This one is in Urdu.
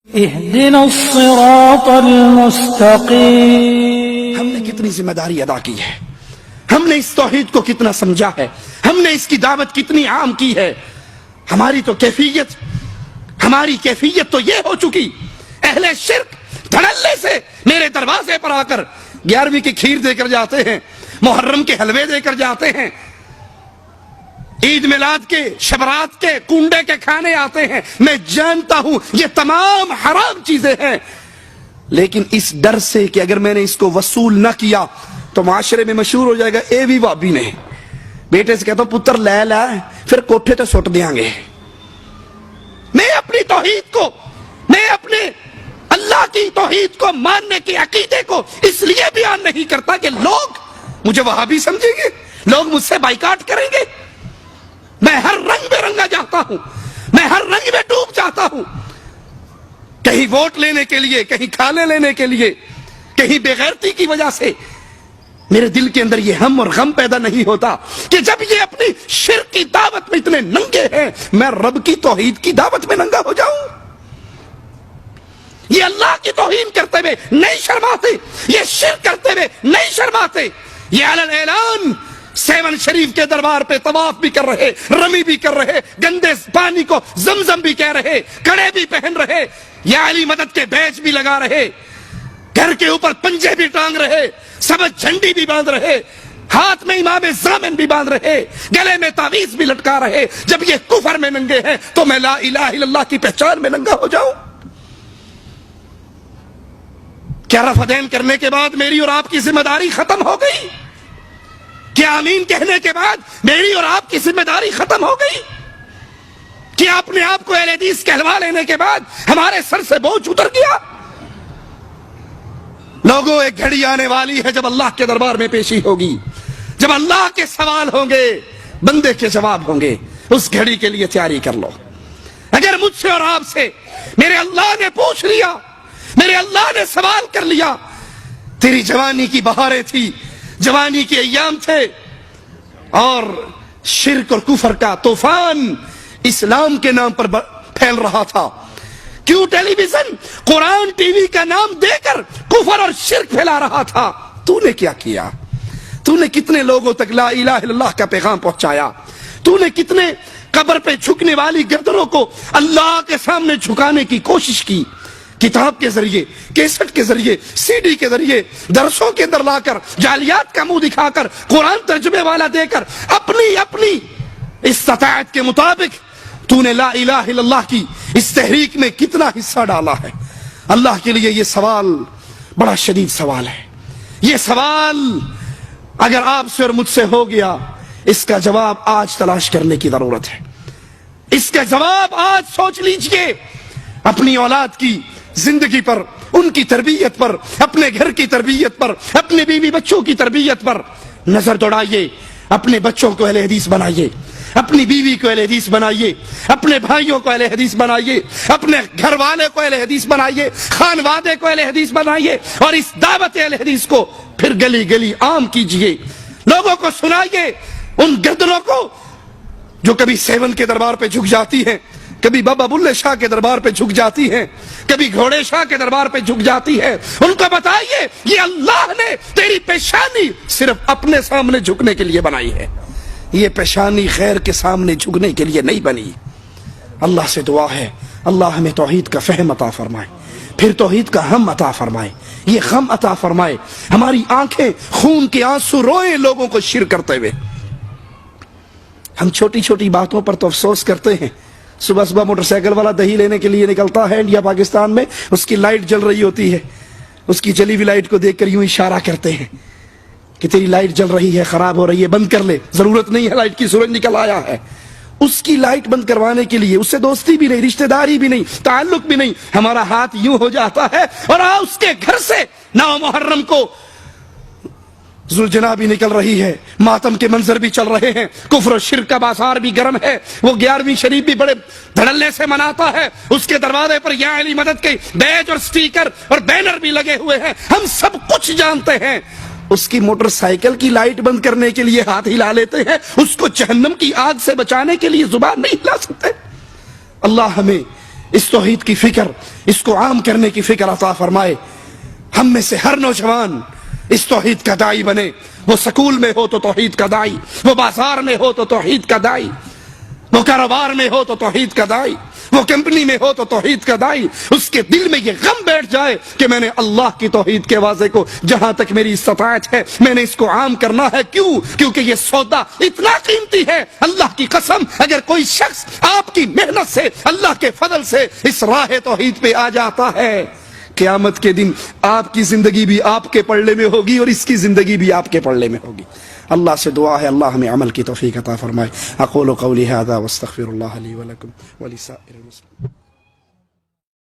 اهدنا الصراط المستقیم. ہم نے کتنی ذمہ داری ادا کی ہے، ہم نے اس توحید کو کتنا سمجھا ہے، ہم نے اس کی دعوت کتنی عام کی ہے. ہماری کیفیت تو یہ ہو چکی، اہل شرک دھڑلے سے میرے دروازے پر آ کر 11ویں کی کھیر دے کر جاتے ہیں، محرم کے حلوے دے کر جاتے ہیں، عید میلاد کے شبرات کے کنڈے کے کھانے آتے ہیں. میں جانتا ہوں یہ تمام حرام چیزیں ہیں، لیکن اس ڈر سے کہ اگر میں نے اس کو وصول نہ کیا تو معاشرے میں مشہور ہو جائے گا اے بھی بابی نے. بیٹے سے کہتا ہوں پتر لے لا پھر کوٹھے تے سٹ دیاں گے. میں اپنی توحید کو، میں اپنے اللہ کی توحید کو ماننے کے عقیدے کو اس لیے بیان نہیں کرتا کہ لوگ مجھے وہابی سمجھیں گے، لوگ مجھ سے بائیکاٹ کریں گے. میں ہر رنگ میں رنگا جاتا ہوں، میں ہر رنگ میں ڈوب جاتا ہوں. کہیں ووٹ لینے کے لیے، کہیں کھانے لینے کے لیے، کہیں بے غیرتی کی وجہ سے میرے دل کے اندر یہ ہم اور غم پیدا نہیں ہوتا کہ جب یہ اپنی شرک کی دعوت میں اتنے ننگے ہیں، میں رب کی توحید کی دعوت میں ننگا ہو جاؤں. یہ اللہ کی توہین کرتے ہوئے نہیں شرماتے، یہ شرک کرتے ہوئے نہیں شرماتے. یہ علن اعلان 7 شریف کے دربار پہ طواف بھی کر رہے، رمی بھی کر رہے، گندے پانی کو زمزم بھی کہہ رہے، کڑے بھی پہن رہے، یا علی مدد کے بیج بھی لگا رہے، گھر کے اوپر پنجے بھی ٹانگ رہے، سبز جھنڈی بھی باندھ رہے، ہاتھ میں امام ضامن بھی باندھ رہے، گلے میں تعویذ بھی لٹکا رہے. جب یہ کفر میں ننگے ہیں تو میں لا الہ الا اللہ کی پہچان میں ننگا ہو جاؤں؟ کیا رفع دین کرنے کے بعد میری اور آپ کی ذمہ داری ختم ہو گئی؟ کیا آمین کہنے کے بعد میری اور آپ کی ذمہ داری ختم ہو گئی؟ کیا اپنے آپ کو اہل حدیث کہلوا لینے کے بعد ہمارے سر سے بوجھ اتر گیا؟ لوگوں، ایک گھڑی آنے والی ہے جب اللہ کے دربار میں پیشی ہوگی، جب اللہ کے سوال ہوں گے، بندے کے جواب ہوں گے. اس گھڑی کے لیے تیاری کر لو. اگر مجھ سے اور آپ سے میرے اللہ نے پوچھ لیا، میرے اللہ نے سوال کر لیا، تیری جوانی کی بہاریں تھی، جوانی کے ایام تھے اور شرک اور کفر کا طوفان اسلام کے نام پر پھیل رہا تھا، کیوں ٹیلی ویژن قرآن ٹی وی کا نام دے کر کفر اور شرک پھیلا رہا تھا؟ تو نے کیا کیا؟ تو نے کتنے لوگوں تک لا الہ الا اللہ کا پیغام پہنچایا؟ تو نے کتنے قبر پہ جھکنے والی گردنوں کو اللہ کے سامنے جھکانے کی کوشش کی؟ کتاب کے ذریعے، کیسٹ کے ذریعے، سی ڈی کے ذریعے، درسوں کے اندر لا کر، جعلیات کا منہ دکھا کر، قرآن ترجمے والا دے کر، اپنی استطاعت کے مطابق تو نے لا الہ الا اللہ کی اس تحریک میں کتنا حصہ ڈالا ہے؟ اللہ کے لیے یہ سوال بڑا شدید سوال ہے. یہ سوال اگر آپ سے اور مجھ سے ہو گیا، اس کا جواب آج تلاش کرنے کی ضرورت ہے. اس کا جواب آج سوچ لیجئے. اپنی اولاد کی زندگی پر، ان کی تربیت پر، اپنے گھر کی تربیت پر، اپنے بیوی بچوں کی تربیت پر نظر دوڑائیے. اپنے بچوں کو اہل حدیث بنائیے، اپنی بیوی کو اہل حدیث بنائیے، اپنے بھائیوں کو اہل حدیث بنائیے، اپنے گھر والے کو اہل حدیث بنائیے، خانوادے کو اہل حدیث بنائیے، اور اس دعوت اہل حدیث کو پھر گلی گلی عام کیجئے. لوگوں کو سنائیے، ان گردنوں کو جو کبھی 7 کے دربار پہ جھک جاتی ہیں، کبھی بابا بلے شاہ کے دربار پہ جھک جاتی ہیں، کبھی گھوڑے شاہ کے دربار پہ جھک جاتی ہے. ان کو بتائیے یہ اللہ نے تیری پیشانی صرف اپنے سامنے جھکنے کے لیے بنائی ہے، یہ پیشانی خیر کے سامنے جھکنے کے لیے نہیں بنی. اللہ سے دعا ہے اللہ ہمیں توحید کا فہم عطا فرمائے، پھر توحید کا ہم عطا فرمائے، یہ غم عطا فرمائے، ہماری آنکھیں خون کے آنسو روئیں لوگوں کو شرک کرتے ہوئے. ہم چھوٹی چھوٹی باتوں پر تو افسوس کرتے ہیں. صبح صبح موٹر سائیکل والا دہی لینے کے لیے نکلتا ہے انڈیا پاکستان میں، اس کی لائٹ جل رہی ہوتی ہے، اس کی جلی ہوئی لائٹ کو دیکھ کر یوں اشارہ کرتے ہیں کہ تیری لائٹ جل رہی ہے، خراب ہو رہی ہے، بند کر لے، ضرورت نہیں ہے لائٹ کی، سورج نکل آیا ہے. اس کی لائٹ بند کروانے کے لیے اس سے دوستی بھی نہیں، رشتہ داری بھی نہیں، تعلق بھی نہیں، ہمارا ہاتھ یوں ہو جاتا ہے اور اس کے گھر سے 9 محرم کو ذوالجناح بھی نکل رہی ہے، ماتم کے منظر بھی چل رہے ہیں، کفر و شرک کا بازار بھی گرم ہے، وہ 11ویں شریف بھی بڑے دھڑلے سے مناتا ہے، اس کے دروازے پر یا علی مدد کے بیج اور سٹیکر اور بینر بھی لگے ہوئے ہیں. ہم سب کچھ جانتے ہیں. اس کی موٹر سائیکل کی لائٹ بند کرنے کے لیے ہاتھ ہلا لیتے ہیں، اس کو جہنم کی آگ سے بچانے کے لیے زبان نہیں ہلا سکتے. اللہ ہمیں اس توحید کی فکر، اس کو عام کرنے کی فکر عطا فرمائے. ہم میں سے ہر نوجوان اس توحید کا داعی بنے. وہ سکول میں ہو تو توحید کا داعی, وہ بازار میں ہو تو توحید کا داعی, وہ کاروبار میں ہو تو توحید کا داعی, وہ کمپنی میں ہو تو توحید کا داعی. اس کے دل میں یہ غم بیٹھ جائے کہ میں نے اللہ کی توحید کے واضح کو جہاں تک میری استطاعت ہے میں نے اس کو عام کرنا ہے. کیوں؟ کیونکہ یہ سودا اتنا قیمتی ہے. اللہ کی قسم, اگر کوئی شخص آپ کی محنت سے, اللہ کے فضل سے اس راہ توحید پہ آ جاتا ہے, قیامت کے دن آپ کی زندگی بھی آپ کے پلڑے میں ہوگی اور اس کی زندگی بھی آپ کے پلڑے میں ہوگی. اللہ سے دعا ہے اللہ ہمیں عمل کی توفیق عطا فرمائے. اقول قولی ھذا واستغفر اللہ لی ولکم ولسائر المسلمین.